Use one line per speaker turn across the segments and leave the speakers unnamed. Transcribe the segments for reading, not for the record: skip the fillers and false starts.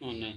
Oh, nih.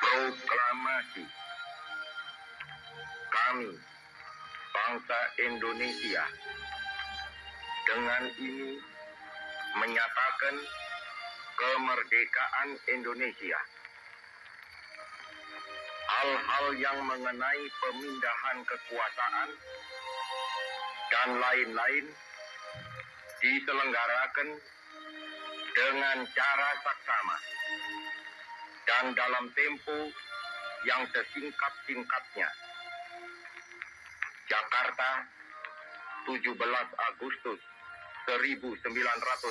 Proklamasi. Kami, bangsa Indonesia, dengan ini menyatakan kemerdekaan Indonesia. Hal-hal yang mengenai pemindahan kekuasaan dan lain-lain diselenggarakan dengan cara saksama dan dalam tempo yang sesingkat-singkatnya. Jakarta, 17 Agustus 1945,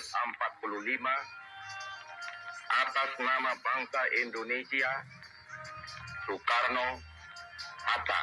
atas nama bangsa Indonesia, Soekarno-Hatta.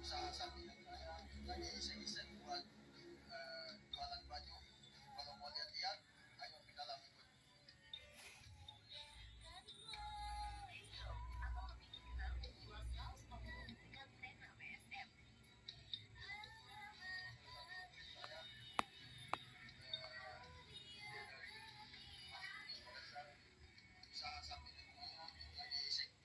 Salah satu yang saya lagi iseng-iseng buat jualan baju. Kalau mau lihat-lihat, ayo ke dalam ikut. Salah satu yang lagi iseng.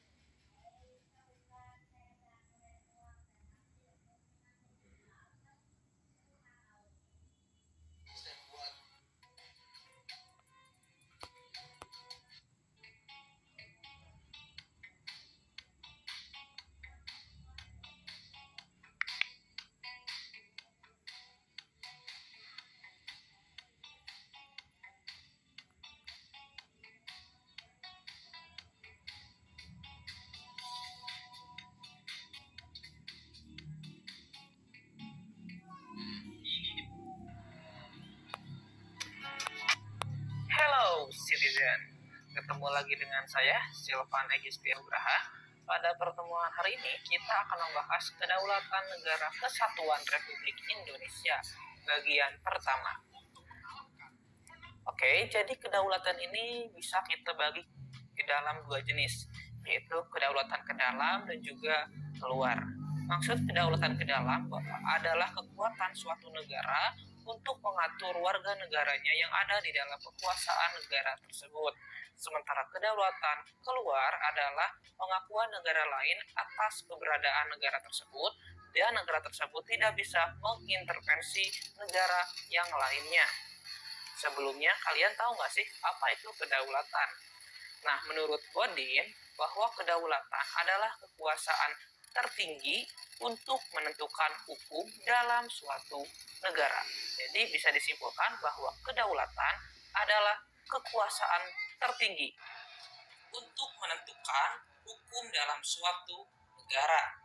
Hello citizen, ketemu lagi dengan saya Silvan Egis Nugraha. Pada pertemuan hari ini kita akan membahas kedaulatan negara kesatuan Republik Indonesia bagian pertama. Oke, jadi kedaulatan ini bisa kita bagi ke dalam dua jenis, yaitu kedaulatan ke dalam dan juga keluar. Maksud kedaulatan ke dalam adalah kekuatan suatu negara untuk mengatur warga negaranya yang ada di dalam kekuasaan negara tersebut. Sementara kedaulatan keluar adalah pengakuan negara lain atas keberadaan negara tersebut dan negara tersebut tidak bisa mengintervensi negara yang lainnya. Sebelumnya, kalian tahu nggak sih apa itu kedaulatan? Nah, menurut Godin, bahwa kedaulatan adalah kekuasaan tertinggi untuk menentukan hukum dalam suatu negara. Jadi bisa disimpulkan bahwa kedaulatan adalah kekuasaan tertinggi untuk menentukan hukum dalam suatu negara.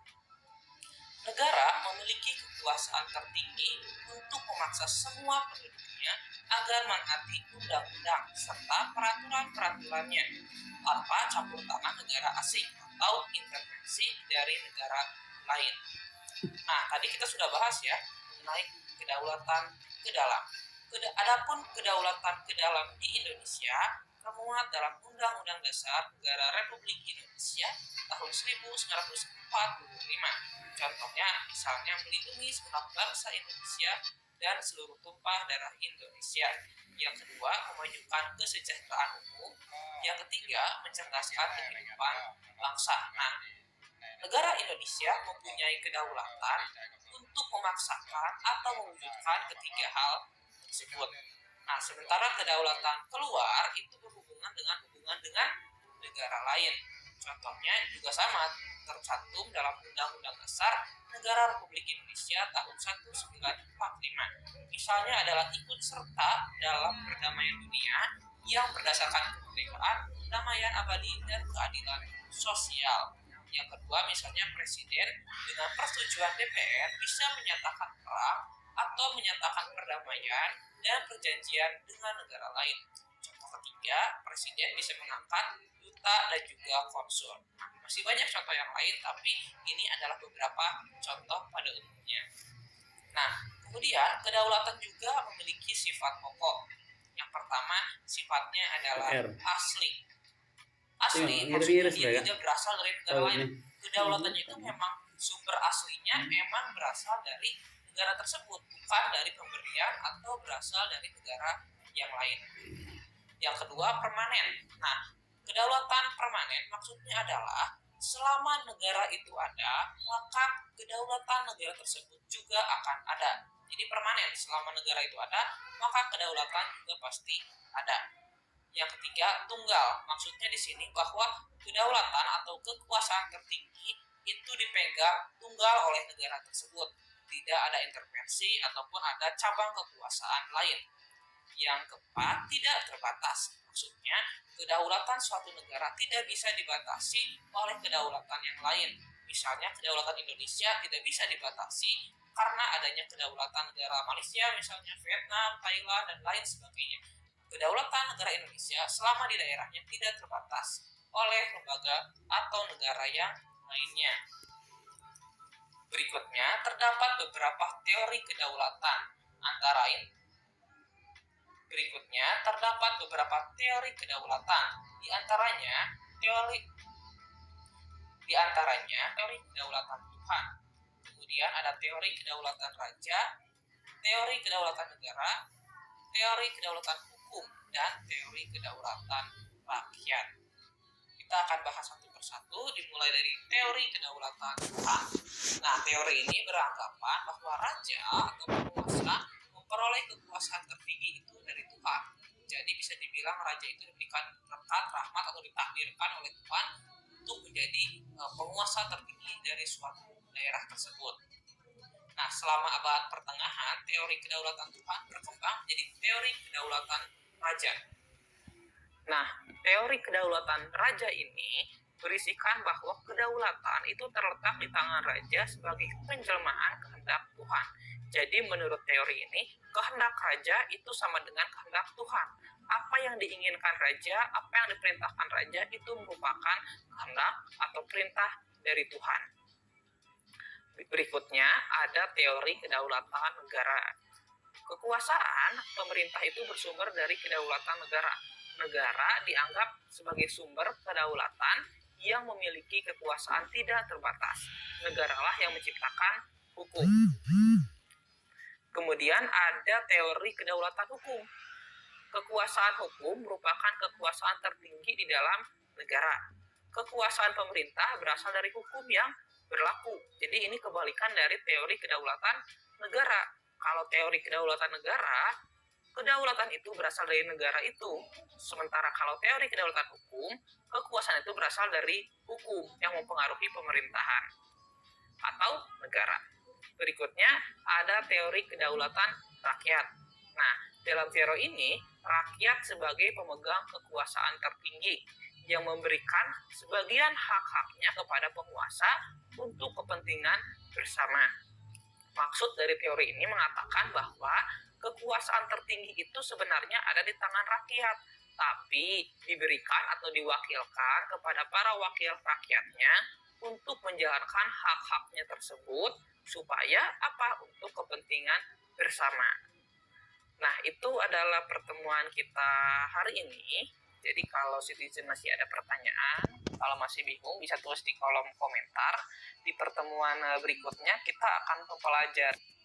Negara memiliki kekuasaan tertinggi untuk memaksa semua penduduknya agar menaati undang-undang serta peraturan-peraturannya tanpa campur tangan negara asing atau intervensi dari negara lain. Nah, tadi kita sudah bahas ya mengenai kedaulatan ke dalam. Adapun kedaulatan ke dalam di Indonesia termuat dalam Undang-Undang Dasar Negara Republik Indonesia tahun 1945. Contohnya misalnya melindungi segenap bangsa Indonesia dan seluruh tumpah darah Indonesia. Yang kedua, memajukan kesejahteraan umum. Yang ketiga, mencerdaskan kehidupan bangsa. Nah, negara Indonesia mempunyai kedaulatan untuk memaksakan atau mewujudkan ketiga hal tersebut. Nah, sementara kedaulatan keluar itu berhubungan dengan negara lain. Contohnya juga sama tercantum dalam Undang-Undang Dasar Negara Republik Indonesia tahun 1945. Misalnya adalah ikut serta dalam perdamaian dunia yang berdasarkan kemerdekaan, kedamaian abadi, dan keadilan sosial. Yang kedua, misalnya Presiden dengan persetujuan DPR bisa menyatakan perang atau menyatakan perdamaian dan perjanjian dengan negara lain. Contoh ketiga, Presiden bisa mengangkat duta dan juga konsul. Masih banyak contoh yang lain, tapi ini adalah beberapa contoh pada umumnya. Nah, kemudian kedaulatan juga memiliki sifat pokok. Yang pertama, sifatnya adalah asli. Asli maksudnya dia tidak berasal dari negara lain. Kedaulatannya itu memang sumber aslinya memang berasal dari negara tersebut, bukan dari pemberian atau berasal dari negara yang lain. Yang kedua, permanen. Nah, kedaulatan permanen maksudnya adalah selama negara itu ada, maka kedaulatan negara tersebut juga akan ada. Jadi permanen, selama negara itu ada, maka kedaulatan juga pasti ada. Yang ketiga, tunggal. Maksudnya di sini bahwa kedaulatan atau kekuasaan tertinggi itu dipegang tunggal oleh negara tersebut. Tidak ada intervensi ataupun ada cabang kekuasaan lain. Yang keempat, tidak terbatas. Maksudnya, kedaulatan suatu negara tidak bisa dibatasi oleh kedaulatan yang lain. Misalnya, kedaulatan Indonesia tidak bisa dibatasi karena adanya kedaulatan negara Malaysia, misalnya Vietnam, Thailand, dan lain sebagainya. Kedaulatan negara Indonesia selama di daerahnya tidak terbatas oleh lembaga atau negara yang lainnya. Berikutnya, terdapat beberapa teori kedaulatan. Terdapat beberapa teori kedaulatan. Di antaranya teori kedaulatan Tuhan. Kemudian ada teori kedaulatan raja, teori kedaulatan negara, teori kedaulatan hukum, dan teori kedaulatan rakyat. Kita akan bahas satu persatu, dimulai dari teori kedaulatan Tuhan. Nah, teori ini beranggapan bahwa raja atau penguasa memperoleh kekuasaan tertinggi itu dari Tuhan. Jadi bisa dibilang raja itu diberikan berkat, rahmat, atau ditakdirkan oleh Tuhan untuk menjadi penguasa tertinggi dari suatu daerah tersebut. Nah, selama abad pertengahan, teori kedaulatan Tuhan berkembang menjadi teori kedaulatan raja. Nah, teori kedaulatan raja ini berisikan bahwa kedaulatan itu terletak di tangan raja sebagai penjelmaan kehendak Tuhan. Jadi menurut teori ini, kehendak raja itu sama dengan kehendak Tuhan. Apa yang diinginkan raja, apa yang diperintahkan raja itu merupakan kehendak atau perintah dari Tuhan. Berikutnya ada teori kedaulatan negara. Kekuasaan pemerintah itu bersumber dari kedaulatan negara. Negara dianggap sebagai sumber kedaulatan yang memiliki kekuasaan tidak terbatas. Negaralah yang menciptakan hukum. Kemudian ada teori kedaulatan hukum. Kekuasaan hukum merupakan kekuasaan tertinggi di dalam negara. Kekuasaan pemerintah berasal dari hukum yang berlaku. Jadi ini kebalikan dari teori kedaulatan negara. Kalau teori kedaulatan negara, kedaulatan itu berasal dari negara itu. Sementara kalau teori kedaulatan hukum, kekuasaan itu berasal dari hukum yang mempengaruhi pemerintahan atau negara. Berikutnya ada teori kedaulatan rakyat. Nah, dalam teori ini, rakyat sebagai pemegang kekuasaan tertinggi. yang memberikan sebagian hak-haknya kepada penguasa untuk kepentingan bersama. Maksud dari teori ini mengatakan bahwa kekuasaan tertinggi itu sebenarnya ada di tangan rakyat, tapi diberikan atau diwakilkan kepada para wakil rakyatnya untuk menjalankan hak-haknya tersebut supaya apa? Untuk kepentingan bersama. Nah, itu adalah pertemuan kita hari ini. Jadi kalau citizen masih ada pertanyaan, kalau masih bingung bisa tulis di kolom komentar. Di pertemuan berikutnya kita akan mempelajari